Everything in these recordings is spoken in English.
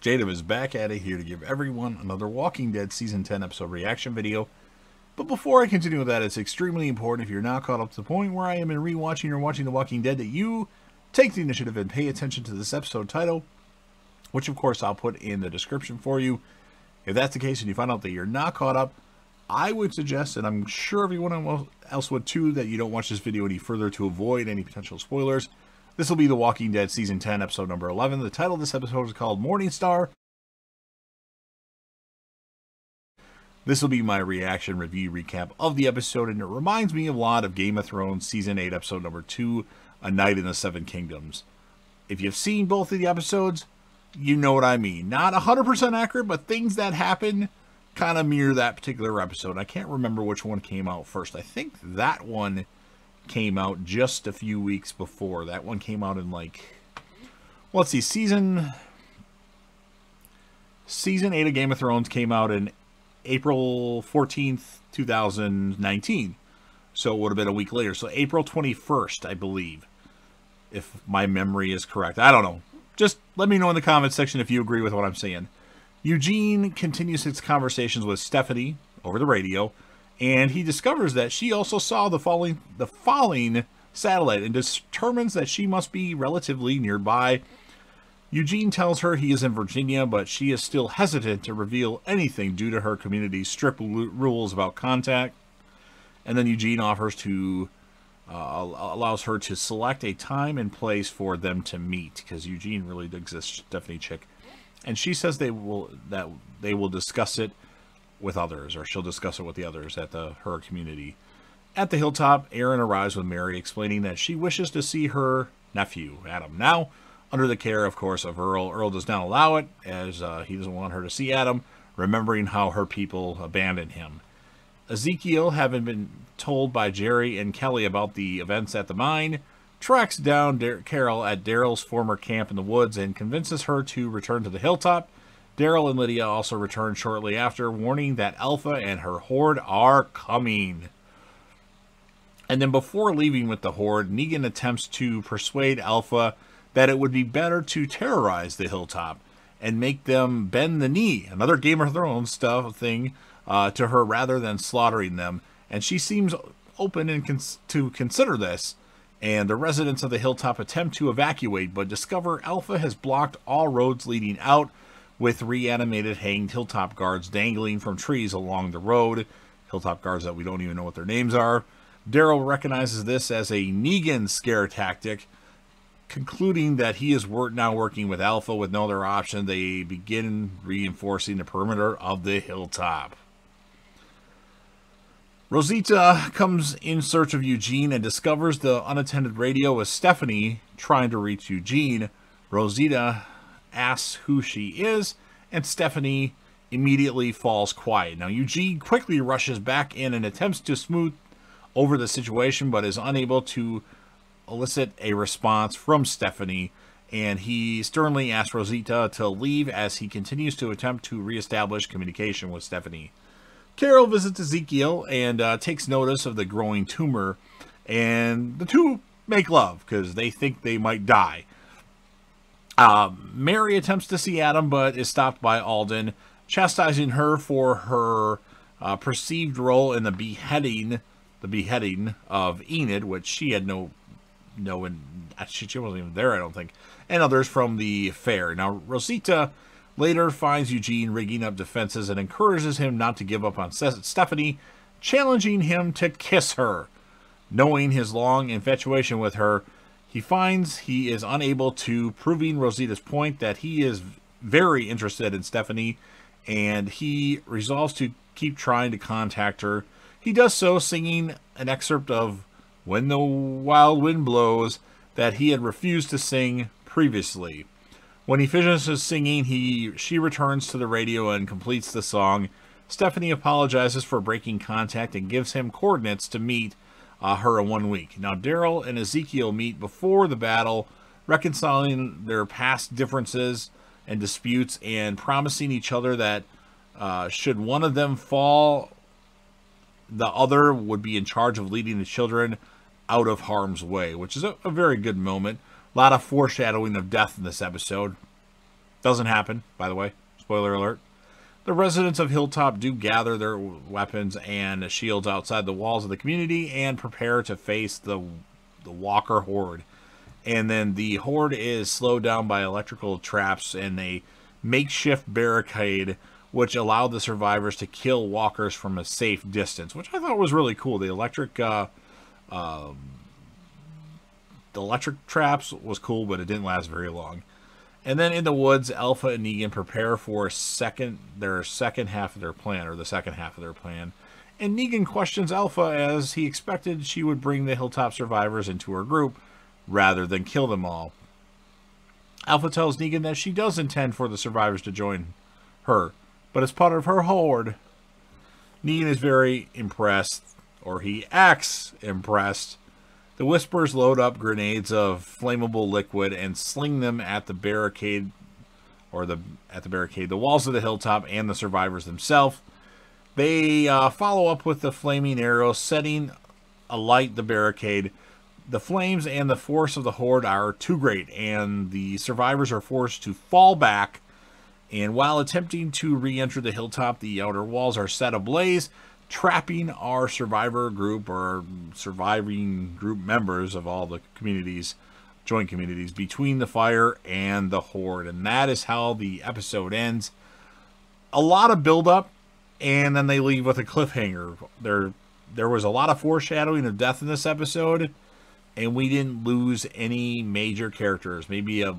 Jadam is back at it here to give everyone another Walking Dead Season 10 episode reaction video. But before I continue with that, it's extremely important, if you're not caught up to the point where I am in rewatching or watching The Walking Dead, that you take the initiative and pay attention to this episode title, which of course I'll put in the description for you. If that's the case and you find out that you're not caught up, I would suggest, and I'm sure everyone else would too, that you don't watch this video any further to avoid any potential spoilers. This will be The Walking Dead Season 10, episode number 11. The title of this episode is called Morningstar. This will be my reaction, review, recap of the episode, and it reminds me a lot of Game of Thrones Season 8, episode number 2, A Night in the Seven Kingdoms. If you've seen both of the episodes, you know what I mean. Not 100% accurate, but things that happen kind of mirror that particular episode. I can't remember which one came out first. I think that one came out just a few weeks before. That one came out in let's see, season 8 of Game of Thrones came out in April 14th, 2019. So it would have been a week later. So April 21st, I believe, if my memory is correct. I don't know. Just let me know in the comments section if you agree with what I'm saying. Eugene continues his conversations with Stephanie over the radio, and he discovers that she also saw the falling satellite and determines that she must be relatively nearby. Eugene tells her he is in Virginia, but she is still hesitant to reveal anything due to her community's strict rules about contact. And then Eugene allows her to select a time and place for them to meet, because Eugene really digs this Stephanie chick. And she says they will discuss it with others, or she'll discuss it with the others at her community. At the hilltop, Erin arrives with Mary, explaining that she wishes to see her nephew, Adam. Now, under the care, of course, of Earl. Earl does not allow it, as he doesn't want her to see Adam, remembering how her people abandoned him. Ezekiel, having been told by Jerry and Kelly about the events at the mine, tracks down Carol at Daryl's former camp in the woods and convinces her to return to the hilltop. Daryl and Lydia also return shortly after, warning that Alpha and her horde are coming. And then before leaving with the horde, Negan attempts to persuade Alpha that it would be better to terrorize the hilltop and make them bend the knee, another Game of Thrones thing, to her rather than slaughtering them. And she seems open to consider this, and the residents of the hilltop attempt to evacuate, but discover Alpha has blocked all roads leading out, with reanimated hanged hilltop guards dangling from trees along the road. Hilltop guards that we don't even know what their names are. Daryl recognizes this as a Negan scare tactic, concluding that he is now working with Alpha with no other option. They begin reinforcing the perimeter of the hilltop. Rosita comes in search of Eugene and discovers the unattended radio with Stephanie trying to reach Eugene. Rosita asks who she is, and Stephanie immediately falls quiet. Now, Eugene quickly rushes back in and attempts to smooth over the situation, but is unable to elicit a response from Stephanie, and he sternly asks Rosita to leave as he continues to attempt to reestablish communication with Stephanie. Carol visits Ezekiel and takes notice of the growing tumor, and the two make love because they think they might die. Mary attempts to see Adam, but is stopped by Alden, chastising her for her perceived role in the beheading of Enid, which she had she wasn't even there, I don't think, and others from the fair. Now, Rosita later finds Eugene rigging up defenses and encourages him not to give up on Stephanie, challenging him to kiss her. Knowing his long infatuation with her, he finds he is unable to, proving Rosita's point that he is very interested in Stephanie, and he resolves to keep trying to contact her. He does so singing an excerpt of When the Wild Wind Blows that he had refused to sing previously. When he finishes singing, she returns to the radio and completes the song. Stephanie apologizes for breaking contact and gives him coordinates to meet her in 1 week. Now, Daryl and Ezekiel meet before the battle, reconciling their past differences and disputes and promising each other that should one of them fall, the other would be in charge of leading the children out of harm's way, which is a very good moment. A lot of foreshadowing of death in this episode. Doesn't happen, by the way. Spoiler alert. The residents of Hilltop do gather their weapons and shields outside the walls of the community and prepare to face the Walker Horde. And then the Horde is slowed down by electrical traps and a makeshift barricade which allowed the survivors to kill walkers from a safe distance, which I thought was really cool. The electric traps was cool, but it didn't last very long. And then in the woods, Alpha and Negan prepare for their second half of their plan, or the second half of their plan. And Negan questions Alpha as he expected she would bring the Hilltop survivors into her group rather than kill them all. Alpha tells Negan that she does intend for the survivors to join her, but as part of her horde. Negan is very impressed, or he acts impressed. The Whisperers load up grenades of flammable liquid and sling them at the barricade, the walls of the Hilltop and the survivors themselves. They follow up with the flaming arrows, setting alight the barricade. The flames and the force of the Horde are too great, and the survivors are forced to fall back. And while attempting to re-enter the Hilltop, the outer walls are set ablaze, trapping our survivor group, or surviving group members of all the communities, joint communities, between the fire and the Horde. And that is how the episode ends. A lot of build-up, and then they leave with a cliffhanger. There was a lot of foreshadowing of death in this episode, and we didn't lose any major characters. Maybe a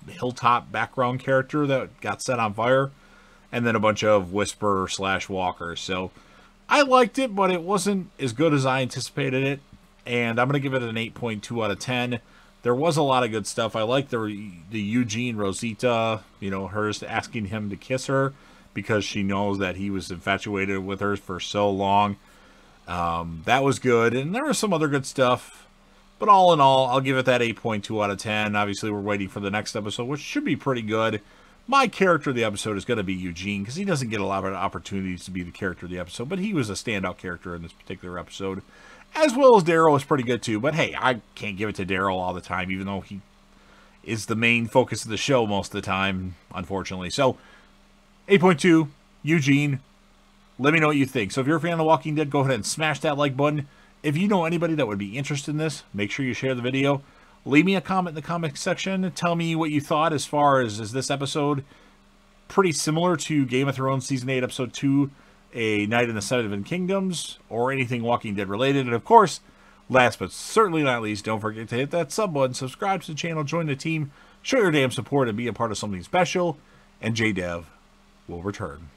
Hilltop background character that got set on fire, and then a bunch of Whisperer / walkers. So I liked it, but it wasn't as good as I anticipated it, and I'm going to give it an 8.2 out of 10. There was a lot of good stuff. I liked the Eugene Rosita, hers asking him to kiss her because she knows that he was infatuated with her for so long. That was good, and there was some other good stuff. But all in all, I'll give it that 8.2 out of 10. Obviously, we're waiting for the next episode, which should be pretty good. My character of the episode is going to be Eugene, because he doesn't get a lot of opportunities to be the character of the episode, but he was a standout character in this particular episode. As well as Daryl was pretty good too, but hey, I can't give it to Daryl all the time, even though he is the main focus of the show most of the time, unfortunately. So, 8.2, Eugene. Let me know what you think. So if you're a fan of The Walking Dead, go ahead and smash that like button. If you know anybody that would be interested in this, make sure you share the video. Leave me a comment in the comment section. Tell me what you thought as far as, is this episode pretty similar to Game of Thrones Season 8, Episode 2, A Night in the Seven Kingdoms, or anything Walking Dead related. And of course, last but certainly not least, don't forget to hit that sub button, subscribe to the channel, join the team, show your damn support, and be a part of something special. And JDev will return.